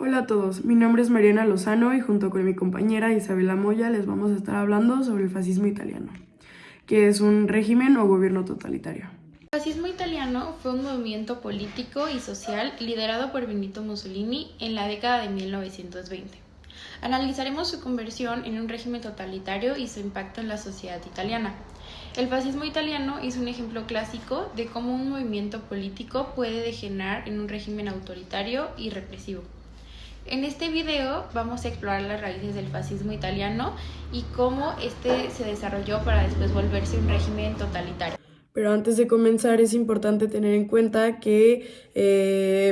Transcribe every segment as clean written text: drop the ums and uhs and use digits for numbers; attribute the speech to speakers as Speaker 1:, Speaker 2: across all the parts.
Speaker 1: Hola a todos, mi nombre es Mariana Lozano y junto con mi compañera Isabela Moya les vamos a estar hablando sobre el fascismo italiano, que es un régimen o gobierno totalitario.
Speaker 2: El fascismo italiano fue un movimiento político y social liderado por Benito Mussolini en la década de 1920. Analizaremos su conversión en un régimen totalitario y su impacto en la sociedad italiana. El fascismo italiano es un ejemplo clásico de cómo un movimiento político puede degenerar en un régimen autoritario y represivo. En este video vamos a explorar las raíces del fascismo italiano y cómo este se desarrolló para después volverse un régimen totalitario.
Speaker 1: Pero antes de comenzar es importante tener en cuenta que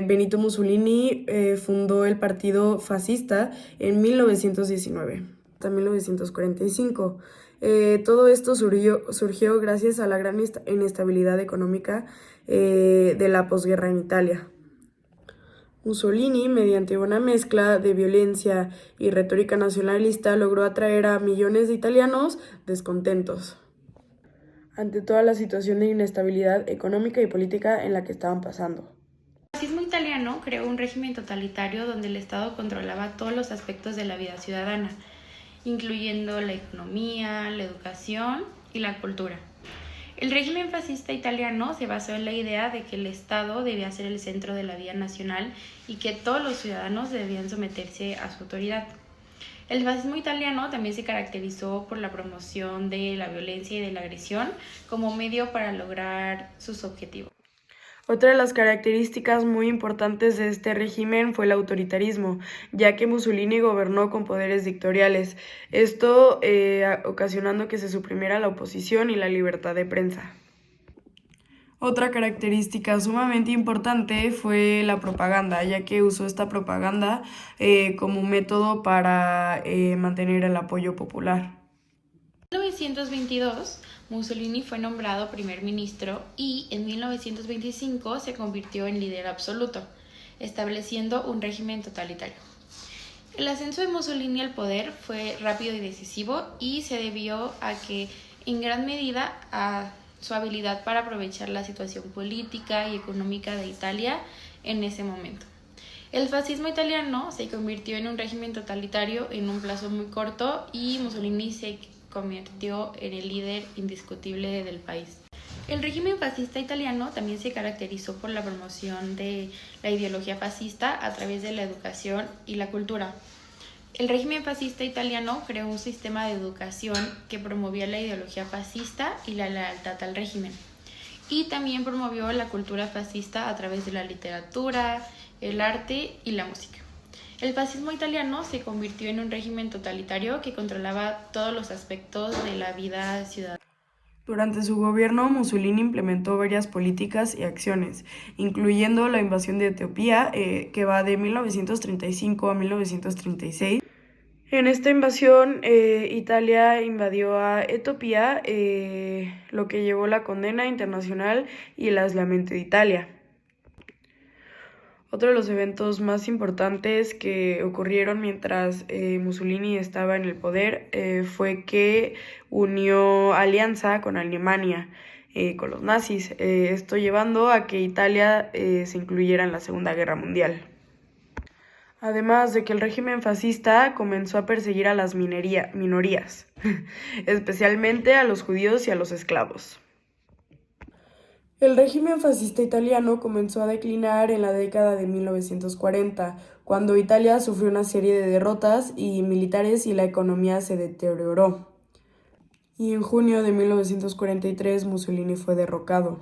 Speaker 1: Benito Mussolini fundó el partido fascista en 1919 hasta 1945. Todo esto surgió gracias a la gran inestabilidad económica de la posguerra en Italia. Mussolini, mediante una mezcla de violencia y retórica nacionalista, logró atraer a millones de italianos descontentos ante toda la situación de inestabilidad económica y política en la que estaban pasando.
Speaker 2: El fascismo italiano creó un régimen totalitario donde el Estado controlaba todos los aspectos de la vida ciudadana, incluyendo la economía, la educación y la cultura. El régimen fascista italiano se basó en la idea de que el Estado debía ser el centro de la vida nacional y que todos los ciudadanos debían someterse a su autoridad. El fascismo italiano también se caracterizó por la promoción de la violencia y de la agresión como medio para lograr sus objetivos.
Speaker 1: Otra de las características muy importantes de este régimen fue el autoritarismo, ya que Mussolini gobernó con poderes dictatoriales, esto ocasionando que se suprimiera la oposición y la libertad de prensa. Otra característica sumamente importante fue la propaganda, ya que usó esta propaganda como método para mantener el apoyo popular.
Speaker 2: En 1922, Mussolini fue nombrado primer ministro y en 1925 se convirtió en líder absoluto, estableciendo un régimen totalitario. El ascenso de Mussolini al poder fue rápido y decisivo y se debió a que, en gran medida, a su habilidad para aprovechar la situación política y económica de Italia en ese momento. El fascismo italiano se convirtió en un régimen totalitario en un plazo muy corto y Mussolini se convirtió en el líder indiscutible del país. El régimen fascista italiano también se caracterizó por la promoción de la ideología fascista a través de la educación y la cultura. El régimen fascista italiano creó un sistema de educación que promovía la ideología fascista y la lealtad al régimen. Y también promovió la cultura fascista a través de la literatura, el arte y la música. El fascismo italiano se convirtió en un régimen totalitario que controlaba todos los aspectos de la vida ciudadana.
Speaker 1: Durante su gobierno, Mussolini implementó varias políticas y acciones, incluyendo la invasión de Etiopía, que va de 1935 a 1936. En esta invasión, Italia invadió a Etiopía, lo que llevó la condena internacional y el aislamiento de Italia. Otro de los eventos más importantes que ocurrieron mientras Mussolini estaba en el poder fue que unió alianza con Alemania, con los nazis, esto llevando a que Italia se incluyera en la Segunda Guerra Mundial. Además de que el régimen fascista comenzó a perseguir a las minorías, especialmente a los judíos y a los esclavos. El régimen fascista italiano comenzó a declinar en la década de 1940, cuando Italia sufrió una serie de derrotas militares y la economía se deterioró. Y en junio de 1943 Mussolini fue derrocado,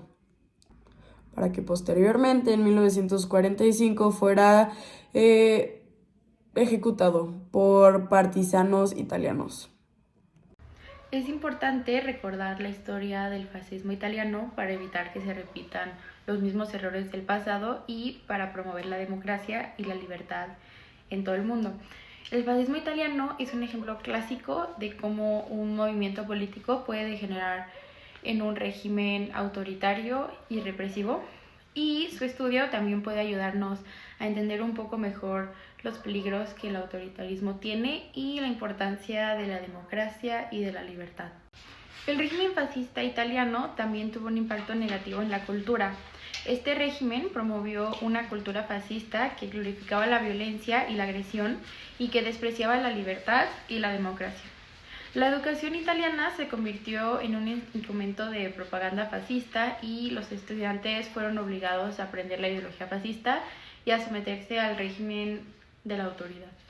Speaker 1: para que posteriormente en 1945 fuera ejecutado por partisanos italianos.
Speaker 2: Es importante recordar la historia del fascismo italiano para evitar que se repitan los mismos errores del pasado y para promover la democracia y la libertad en todo el mundo. El fascismo italiano es un ejemplo clásico de cómo un movimiento político puede degenerar en un régimen autoritario y represivo, y su estudio también puede ayudarnos a entender un poco mejor los peligros que el autoritarismo tiene y la importancia de la democracia y de la libertad. El régimen fascista italiano también tuvo un impacto negativo en la cultura. Este régimen promovió una cultura fascista que glorificaba la violencia y la agresión y que despreciaba la libertad y la democracia. La educación italiana se convirtió en un instrumento de propaganda fascista y los estudiantes fueron obligados a aprender la ideología fascista y a someterse al régimen de la autoridad.